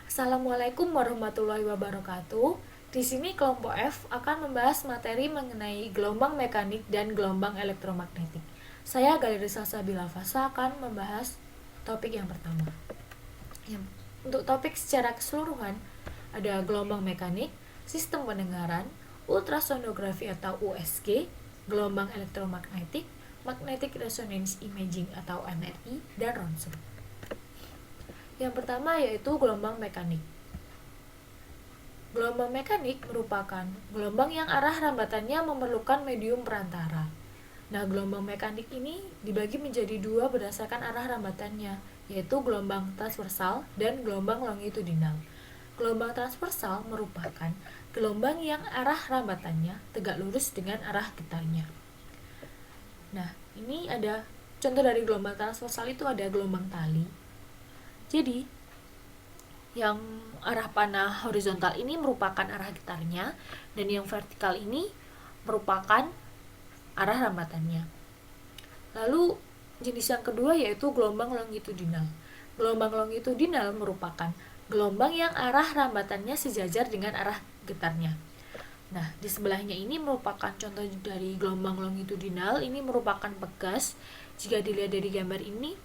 Assalamualaikum warahmatullahi wabarakatuh. Di sini kelompok F akan membahas materi mengenai gelombang mekanik dan gelombang elektromagnetik. Saya Galerisa Sabila Fasa akan membahas topik yang pertama. Untuk topik secara keseluruhan ada gelombang mekanik, sistem pendengaran, ultrasonografi atau USG, gelombang elektromagnetik, magnetic resonance imaging atau MRI, dan ronsen. Yang pertama yaitu gelombang mekanik. Gelombang mekanik merupakan gelombang yang arah rambatannya memerlukan medium perantara. Nah, gelombang mekanik ini dibagi menjadi dua berdasarkan arah rambatannya, yaitu gelombang transversal dan gelombang longitudinal. Gelombang transversal merupakan gelombang yang arah rambatannya tegak lurus dengan arah getarnya. Nah, ini ada contoh dari gelombang transversal itu ada gelombang tali. Jadi, yang arah panah horizontal ini merupakan arah getarnya, dan yang vertikal ini merupakan arah rambatannya. Lalu, jenis yang kedua yaitu gelombang longitudinal. Gelombang longitudinal merupakan gelombang yang arah rambatannya sejajar dengan arah getarnya. Nah, di sebelahnya ini merupakan contoh dari gelombang longitudinal. Ini merupakan pegas. Jika dilihat dari gambar ini,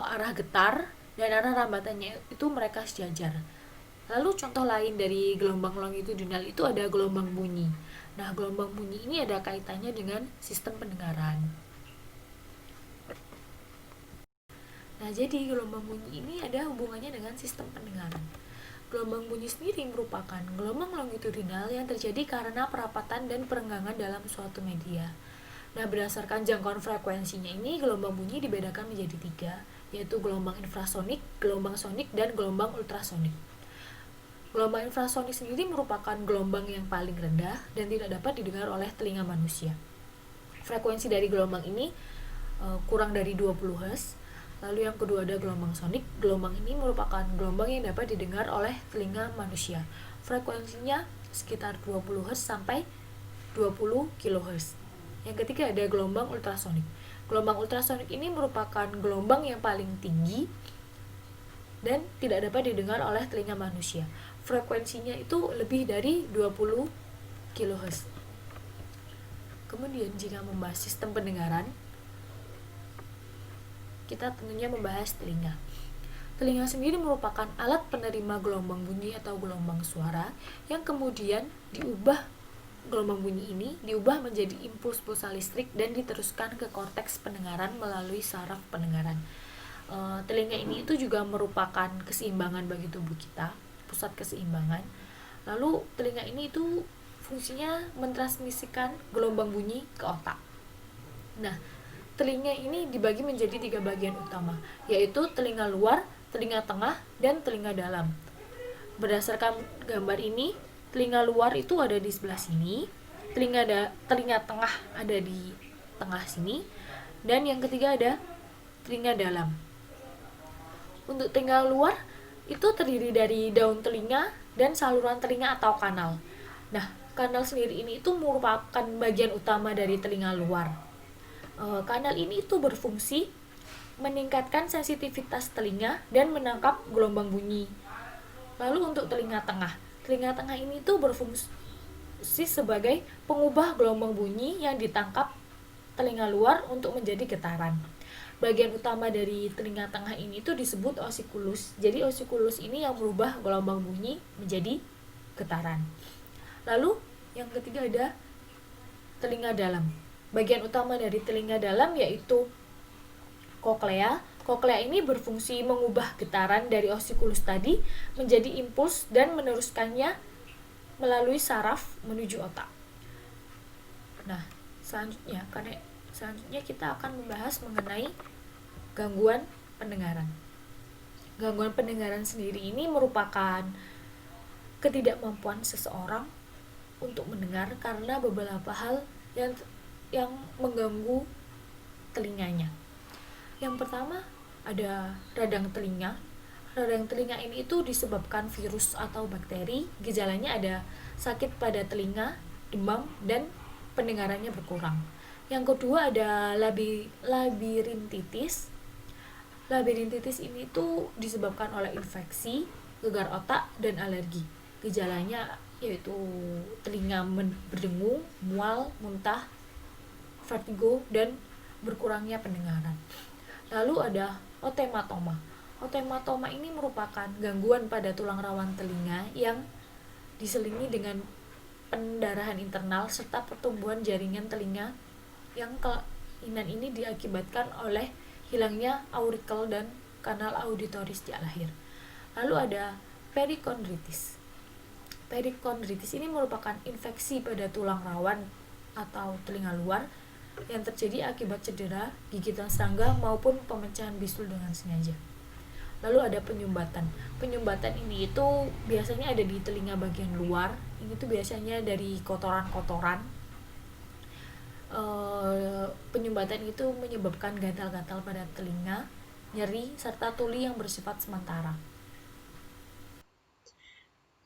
arah getar dan arah rambatannya itu mereka sejajar. Lalu contoh lain dari gelombang longitudinal itu ada gelombang bunyi. Nah, gelombang bunyi ini ada kaitannya dengan sistem pendengaran. Nah, jadi gelombang bunyi ini ada hubungannya dengan sistem pendengaran. Gelombang bunyi sendiri merupakan gelombang longitudinal yang terjadi karena perapatan dan perenggangan dalam suatu media. Nah, berdasarkan jangkauan frekuensinya ini, gelombang bunyi dibedakan menjadi 3, yaitu gelombang infrasonik, gelombang sonik, dan gelombang ultrasonik. Gelombang infrasonik sendiri merupakan gelombang yang paling rendah dan tidak dapat didengar oleh telinga manusia. Frekuensi dari gelombang ini kurang dari 20 Hz. Lalu yang kedua ada gelombang sonik. Gelombang ini merupakan gelombang yang dapat didengar oleh telinga manusia. Frekuensinya sekitar 20 Hz sampai 20 kHz. Yang ketiga ada gelombang ultrasonik. Gelombang ultrasonik ini merupakan gelombang yang paling tinggi dan tidak dapat didengar oleh telinga manusia. Frekuensinya itu lebih dari 20 kHz. Kemudian jika membahas sistem pendengaran, kita tentunya membahas telinga. Telinga sendiri merupakan alat penerima gelombang bunyi atau gelombang suara yang kemudian gelombang bunyi ini diubah menjadi impuls pulsa listrik dan diteruskan ke korteks pendengaran melalui saraf pendengaran. Telinga ini itu juga merupakan keseimbangan bagi tubuh kita, pusat keseimbangan. Lalu telinga ini itu fungsinya mentransmisikan gelombang bunyi ke otak. Nah, telinga ini dibagi menjadi 3 bagian utama, yaitu telinga luar, telinga tengah, dan telinga dalam. Berdasarkan gambar ini, telinga luar itu ada di sebelah sini, telinga tengah ada di tengah sini, dan yang ketiga ada telinga dalam. Untuk telinga luar itu terdiri dari daun telinga dan saluran telinga atau kanal. Nah, kanal sendiri ini itu merupakan bagian utama dari telinga luar. Kanal ini itu berfungsi meningkatkan sensitivitas telinga dan menangkap gelombang bunyi. Lalu untuk telinga tengah ini tuh berfungsi sebagai pengubah gelombang bunyi yang ditangkap telinga luar untuk menjadi getaran. Bagian utama dari telinga tengah ini tuh disebut osikulus. Jadi osikulus ini yang merubah gelombang bunyi menjadi getaran. Lalu yang ketiga ada telinga dalam. Bagian utama dari telinga dalam yaitu koklea. Koklea ini berfungsi mengubah getaran dari osikulus tadi menjadi impuls dan meneruskannya melalui saraf menuju otak. Nah, selanjutnya kita akan membahas mengenai gangguan pendengaran. Gangguan pendengaran sendiri ini merupakan ketidakmampuan seseorang untuk mendengar karena beberapa hal yang mengganggu telinganya. Yang pertama ada radang telinga. Radang telinga ini itu disebabkan virus atau bakteri. Gejalanya ada sakit pada telinga, demam, dan pendengarannya berkurang. Yang kedua ada labirintitis. Labirintitis ini tuh disebabkan oleh infeksi gegar otak, dan alergi. Gejalanya yaitu telinga berdengung, mual, muntah, vertigo, dan berkurangnya pendengaran. Lalu ada otematoma. Otematoma ini merupakan gangguan pada tulang rawan telinga yang diselingi dengan pendarahan internal serta pertumbuhan jaringan telinga yang kelainan ini diakibatkan oleh hilangnya aurikel dan kanal auditoris di lahir. Lalu ada perikondritis. Perikondritis ini merupakan infeksi pada tulang rawan atau telinga luar yang terjadi akibat cedera, gigitan serangga maupun pemecahan bisul dengan sengaja. Lalu ada penyumbatan. Penyumbatan ini itu biasanya ada di telinga bagian luar. Ini tuh biasanya dari kotoran-kotoran. Penyumbatan itu menyebabkan gatal-gatal pada telinga, nyeri, serta tuli yang bersifat sementara.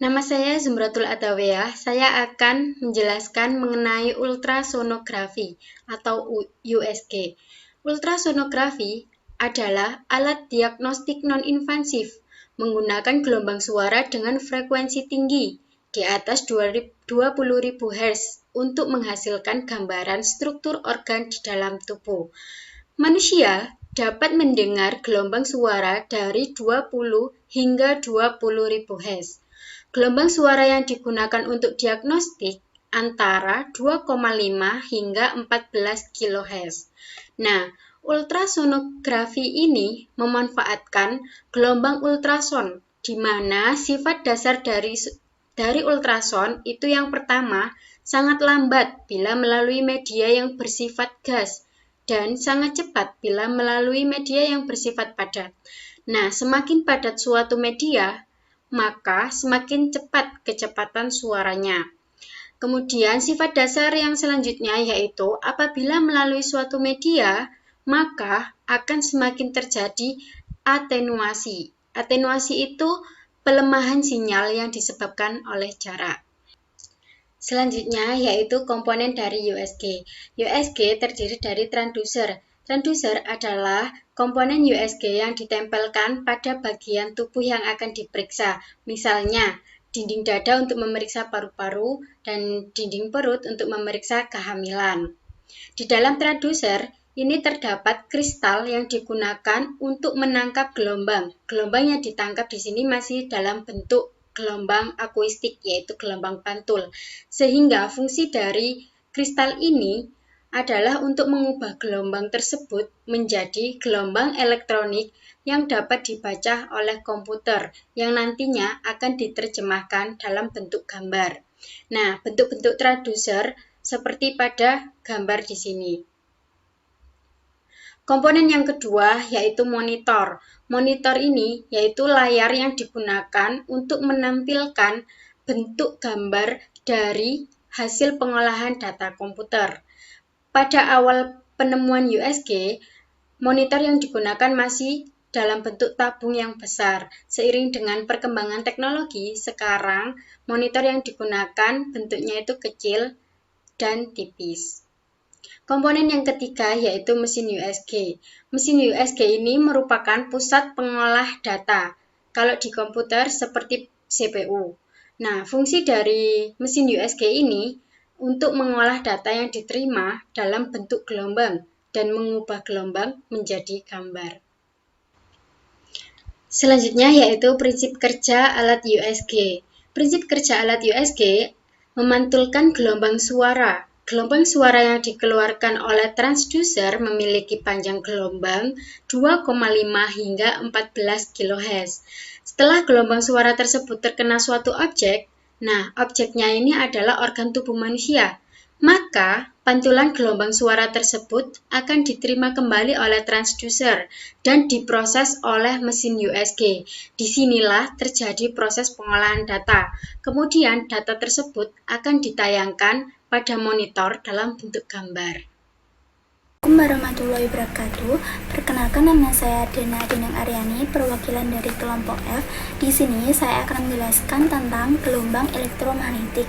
Nama saya Zumratul Adawiyah. Saya akan menjelaskan mengenai ultrasonografi atau USG. Ultrasonografi adalah alat diagnostik non-invasif menggunakan gelombang suara dengan frekuensi tinggi di atas 20.000 Hz untuk menghasilkan gambaran struktur organ di dalam tubuh. Manusia dapat mendengar gelombang suara dari 20 hingga 20.000 Hz. Gelombang suara yang digunakan untuk diagnostik antara 2,5 hingga 14 kHz. Nah, ultrasonografi ini memanfaatkan gelombang ultrason, di mana sifat dasar dari ultrason itu yang pertama, sangat lambat bila melalui media yang bersifat gas, dan sangat cepat bila melalui media yang bersifat padat. Nah, semakin padat suatu media, maka semakin cepat kecepatan suaranya. Kemudian sifat dasar yang selanjutnya yaitu apabila melalui suatu media, maka akan semakin terjadi atenuasi. Atenuasi itu pelemahan sinyal yang disebabkan oleh jarak. Selanjutnya yaitu komponen dari USG. USG terdiri dari transducer. Transducer adalah komponen USG yang ditempelkan pada bagian tubuh yang akan diperiksa. Misalnya, dinding dada untuk memeriksa paru-paru dan dinding perut untuk memeriksa kehamilan. Di dalam transducer, ini terdapat kristal yang digunakan untuk menangkap gelombang. Gelombang yang ditangkap di sini masih dalam bentuk gelombang akuistik, yaitu gelombang pantul. Sehingga fungsi dari kristal ini adalah untuk mengubah gelombang tersebut menjadi gelombang elektronik yang dapat dibaca oleh komputer yang nantinya akan diterjemahkan dalam bentuk gambar. Nah, bentuk-bentuk transducer seperti pada gambar di sini. Komponen yang kedua yaitu monitor. Monitor ini yaitu layar yang digunakan untuk menampilkan bentuk gambar dari hasil pengolahan data komputer. Pada awal penemuan USG, monitor yang digunakan masih dalam bentuk tabung yang besar. Seiring dengan perkembangan teknologi, sekarang monitor yang digunakan bentuknya itu kecil dan tipis. Komponen yang ketiga yaitu mesin USG. Mesin USG ini merupakan pusat pengolah data. Kalau di komputer seperti CPU. Nah, fungsi dari mesin USG ini untuk mengolah data yang diterima dalam bentuk gelombang dan mengubah gelombang menjadi gambar. Selanjutnya yaitu prinsip kerja alat USG. Prinsip kerja alat USG memantulkan gelombang suara. Gelombang suara yang dikeluarkan oleh transducer memiliki panjang gelombang 2,5 hingga 14 kHz. Setelah gelombang suara tersebut terkena suatu objek, nah objeknya ini adalah organ tubuh manusia, maka pantulan gelombang suara tersebut akan diterima kembali oleh transducer dan diproses oleh mesin USG. Disinilah terjadi proses pengolahan data. Kemudian data tersebut akan ditayangkan pada monitor dalam bentuk gambar. Assalamualaikum warahmatullahi wabarakatuh. Perkenalkan, nama saya Dena Dineng Aryani, perwakilan dari kelompok F. Di sini saya akan menjelaskan tentang gelombang elektromagnetik.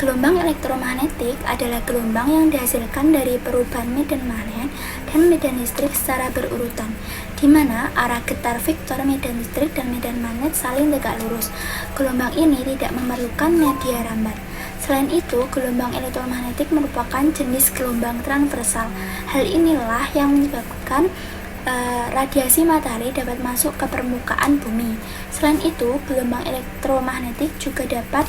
Gelombang elektromagnetik adalah gelombang yang dihasilkan dari perubahan medan magnet dan medan listrik secara berurutan. di mana arah getar vektor medan listrik dan medan magnet saling tegak lurus. Gelombang ini tidak memerlukan media rambat. Selain itu, gelombang elektromagnetik merupakan jenis gelombang transversal. Hal inilah yang menyebabkan radiasi matahari dapat masuk ke permukaan bumi. Selain itu, gelombang elektromagnetik juga dapat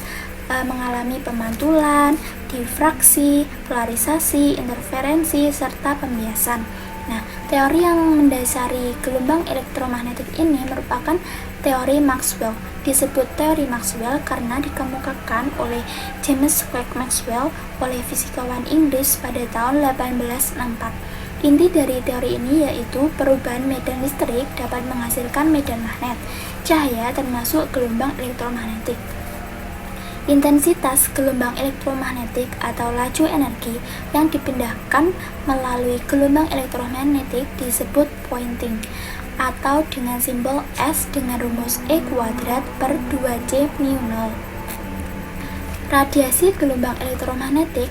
mengalami pemantulan, difraksi, polarisasi, interferensi, serta pembiasan. Nah, teori yang mendasari gelombang elektromagnetik ini merupakan teori Maxwell. Disebut teori Maxwell karena dikemukakan oleh James Clerk Maxwell oleh fisikawan Inggris pada tahun 1864. Inti dari teori ini yaitu perubahan medan listrik dapat menghasilkan medan magnet. Cahaya termasuk gelombang elektromagnetik. Intensitas gelombang elektromagnetik atau laju energi yang dipindahkan melalui gelombang elektromagnetik disebut Poynting atau dengan simbol S dengan rumus E² per 2C μ0. Radiasi gelombang elektromagnetik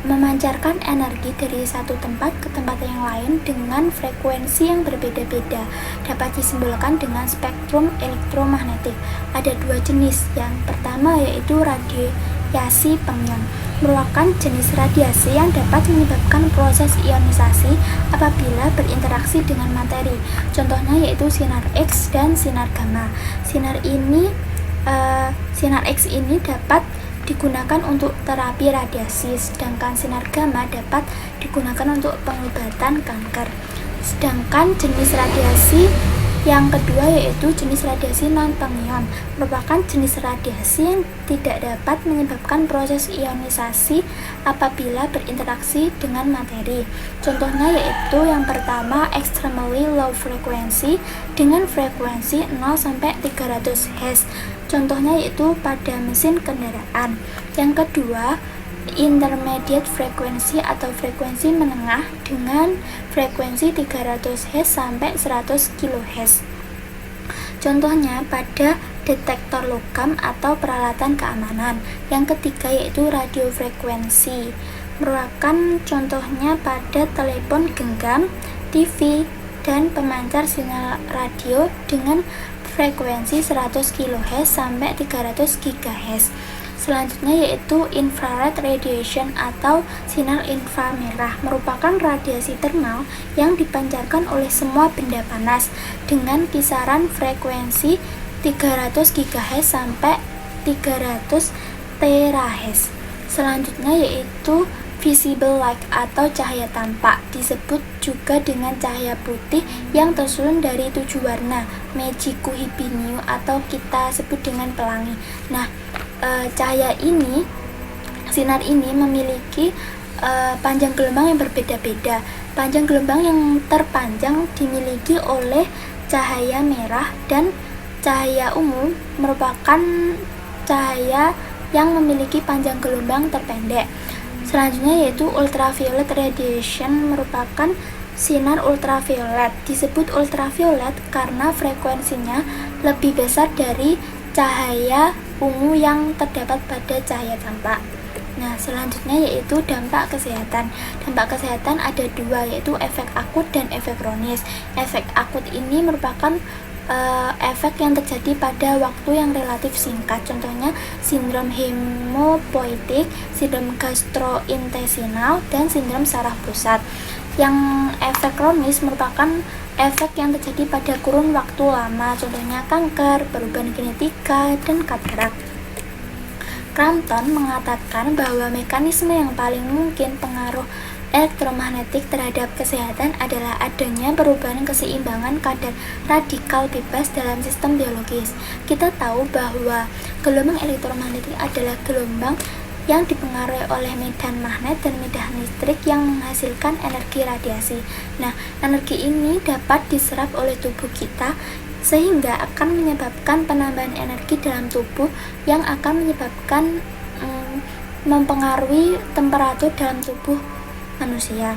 memancarkan energi dari satu tempat ke tempat yang lain dengan frekuensi yang berbeda-beda. Dapat disimbolkan dengan spektrum elektromagnetik. Ada dua jenis. Yang pertama yaitu radiasi pengion, merupakan jenis radiasi yang dapat menyebabkan proses ionisasi apabila berinteraksi dengan materi. Contohnya yaitu sinar X dan sinar gamma. Sinar X ini dapat digunakan untuk terapi radiasi, sedangkan sinar gamma dapat digunakan untuk pengobatan kanker. Sedangkan jenis radiasi yang kedua yaitu jenis radiasi non-pengion, merupakan jenis radiasi yang tidak dapat menyebabkan proses ionisasi apabila berinteraksi dengan materi. Contohnya yaitu yang pertama extremely low frequency dengan frekuensi 0 sampai 300 Hz. Contohnya yaitu pada mesin kendaraan. Yang kedua, intermediate frequency atau frekuensi menengah dengan frekuensi 300 Hz sampai 100 kHz. Contohnya pada detektor logam atau peralatan keamanan. Yang ketiga yaitu radio frekuensi, merupakan contohnya pada telepon genggam, TV, dan pemancar sinyal radio dengan frekuensi 100 kHz sampai 300 GHz. Selanjutnya yaitu infrared radiation atau sinar inframerah, merupakan radiasi termal yang dipancarkan oleh semua benda panas dengan kisaran frekuensi 300 GHz sampai 300 THz. Selanjutnya yaitu visible light atau cahaya tampak, disebut juga dengan cahaya putih yang tersusun dari 7 warna, Magikuhibinyu atau kita sebut dengan pelangi. Nah, cahaya ini, sinar ini memiliki panjang gelombang yang berbeda-beda. Panjang gelombang yang terpanjang dimiliki oleh cahaya merah, dan cahaya ungu merupakan cahaya yang memiliki panjang gelombang terpendek. Selanjutnya yaitu ultraviolet radiation, merupakan sinar ultraviolet. Disebut ultraviolet karena frekuensinya lebih besar dari cahaya ungu yang terdapat pada cahaya tampak. Nah, selanjutnya yaitu dampak kesehatan. Dampak kesehatan ada dua, yaitu efek akut dan efek kronis. Efek akut ini merupakan efek yang terjadi pada waktu yang relatif singkat. Contohnya sindrom hemopoietik, sindrom gastrointestinal, dan sindrom saraf pusat. Yang efek kronis merupakan efek yang terjadi pada kurun waktu lama. Contohnya kanker, perubahan genetika, dan katarak. Crampton mengatakan bahwa mekanisme yang paling mungkin pengaruh elektromagnetik terhadap kesehatan adalah adanya perubahan keseimbangan kadar radikal bebas dalam sistem biologis. Kita tahu bahwa gelombang elektromagnetik adalah gelombang yang dipengaruhi oleh medan magnet dan medan listrik yang menghasilkan energi radiasi. Nah, energi ini dapat diserap oleh tubuh kita sehingga akan menyebabkan penambahan energi dalam tubuh yang akan menyebabkan mempengaruhi temperatur dalam tubuh manusia.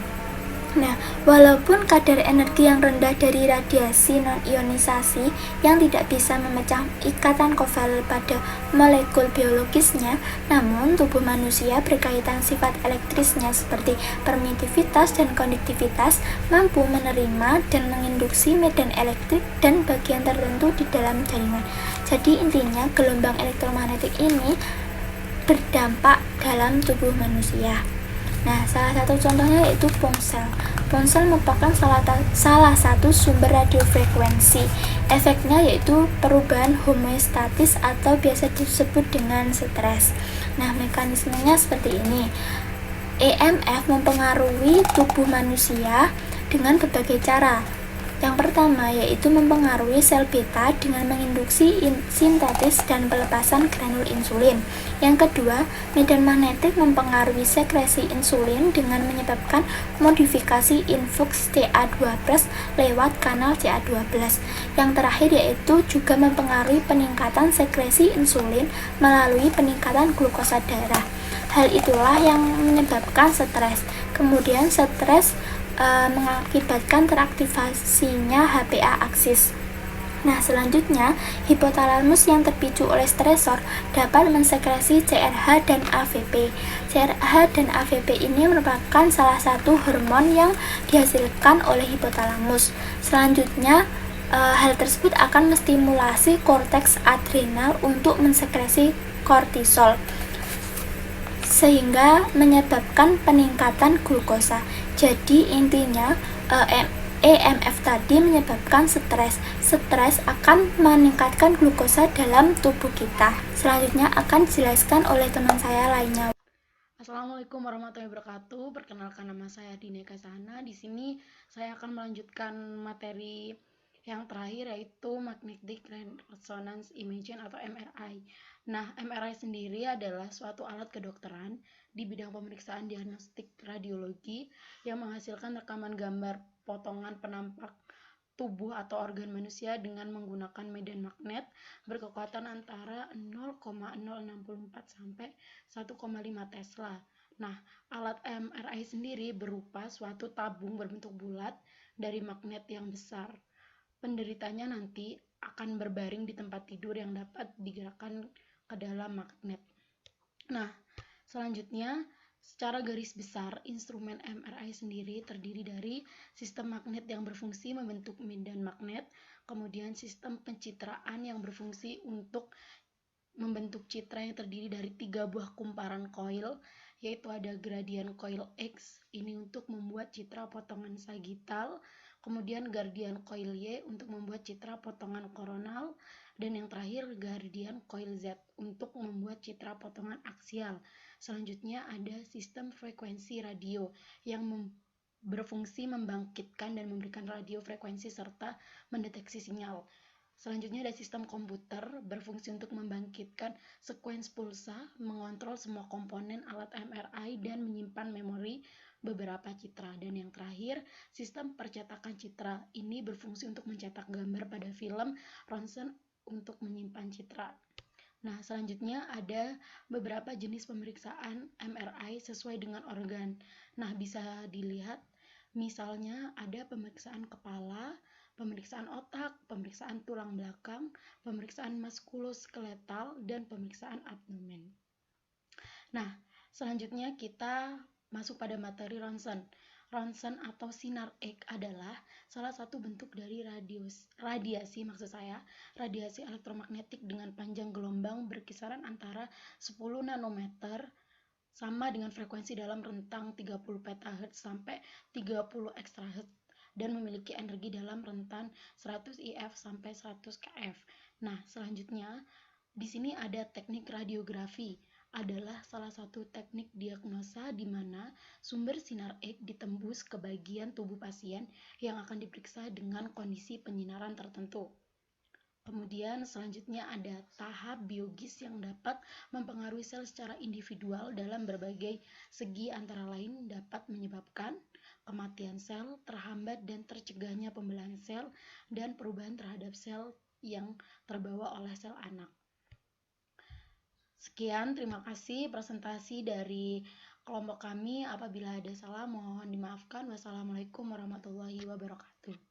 Nah, walaupun kadar energi yang rendah dari radiasi non-ionisasi yang tidak bisa memecah ikatan kovalent pada molekul biologisnya, namun tubuh manusia berkaitan sifat elektrisnya seperti permitivitas dan konduktivitas mampu menerima dan menginduksi medan elektrik dan bagian tertentu di dalam jaringan. Jadi intinya gelombang elektromagnetik ini berdampak dalam tubuh manusia. Nah, salah satu contohnya yaitu ponsel. Ponsel merupakan salah satu sumber radiofrekuensi. Efeknya yaitu perubahan homeostatis atau biasa disebut dengan stres. Nah, mekanismenya seperti ini. EMF mempengaruhi tubuh manusia dengan berbagai cara. Yang pertama yaitu mempengaruhi sel beta dengan menginduksi sintesis dan pelepasan granul insulin. Yang kedua, medan magnetik mempengaruhi sekresi insulin dengan menyebabkan modifikasi influx CA2+ lewat kanal CA12. Yang terakhir yaitu juga mempengaruhi peningkatan sekresi insulin melalui peningkatan glukosa darah. Hal itulah yang menyebabkan stres. Kemudian stres mengakibatkan teraktivasinya HPA aksis. Nah, selanjutnya, hipotalamus yang terpicu oleh stresor dapat mensekresi CRH dan AVP. CRH dan AVP ini merupakan salah satu hormon yang dihasilkan oleh hipotalamus. Selanjutnya, hal tersebut akan menstimulasi korteks adrenal untuk mensekresi kortisol, sehingga menyebabkan peningkatan glukosa. Jadi intinya EMF tadi menyebabkan stres. Stres akan meningkatkan glukosa dalam tubuh kita. Selanjutnya akan dijelaskan oleh teman saya lainnya. Assalamualaikum warahmatullahi wabarakatuh. Perkenalkan, nama saya Dine Kasana. Di sini saya akan melanjutkan materi yang terakhir yaitu Magnetic Resonance Imaging atau MRI. Nah, MRI sendiri adalah suatu alat kedokteran di bidang pemeriksaan diagnostik radiologi yang menghasilkan rekaman gambar potongan penampak tubuh atau organ manusia dengan menggunakan medan magnet berkekuatan antara 0,064 sampai 1,5 Tesla. Nah, alat MRI sendiri berupa suatu tabung berbentuk bulat dari magnet yang besar. Penderitanya nanti akan berbaring di tempat tidur yang dapat digerakkan ke dalam magnet. Nah, selanjutnya, secara garis besar, instrumen MRI sendiri terdiri dari sistem magnet yang berfungsi membentuk medan magnet, kemudian sistem pencitraan yang berfungsi untuk membentuk citra yang terdiri dari 3 buah kumparan koil, yaitu ada gradient coil X, ini untuk membuat citra potongan sagittal, kemudian gradient coil Y untuk membuat citra potongan koronal, dan yang terakhir gradient coil Z untuk membuat citra potongan aksial. Selanjutnya ada sistem frekuensi radio yang berfungsi membangkitkan dan memberikan radio frekuensi serta mendeteksi sinyal. Selanjutnya ada sistem komputer berfungsi untuk membangkitkan sekuens pulsa, mengontrol semua komponen alat MRI dan menyimpan memori beberapa citra. Dan yang terakhir, sistem percetakan citra ini berfungsi untuk mencetak gambar pada film ronsen untuk menyimpan citra. Nah, selanjutnya ada beberapa jenis pemeriksaan MRI sesuai dengan organ. Nah, bisa dilihat misalnya ada pemeriksaan kepala, pemeriksaan otak, pemeriksaan tulang belakang, pemeriksaan muskuloskeletal, dan pemeriksaan abdomen. Nah, selanjutnya kita masuk pada materi ronsen. Ronsen atau sinar X adalah salah satu bentuk dari radiasi elektromagnetik dengan panjang gelombang berkisaran antara 10 nanometer sama dengan frekuensi dalam rentang 30 petahertz sampai 30 ekstrahertz dan memiliki energi dalam rentan 100 IF sampai 100 kF. Nah, selanjutnya di sini ada teknik radiografi, adalah salah satu teknik diagnosa di mana sumber sinar X ditembus ke bagian tubuh pasien yang akan diperiksa dengan kondisi penyinaran tertentu. Kemudian selanjutnya ada tahap biologis yang dapat mempengaruhi sel secara individual dalam berbagai segi, antara lain dapat menyebabkan kematian sel, terhambat dan tercegahnya pembelahan sel, dan perubahan terhadap sel yang terbawa oleh sel anak. Sekian, terima kasih presentasi dari kelompok kami. Apabila ada salah mohon dimaafkan. Wassalamualaikum warahmatullahi wabarakatuh.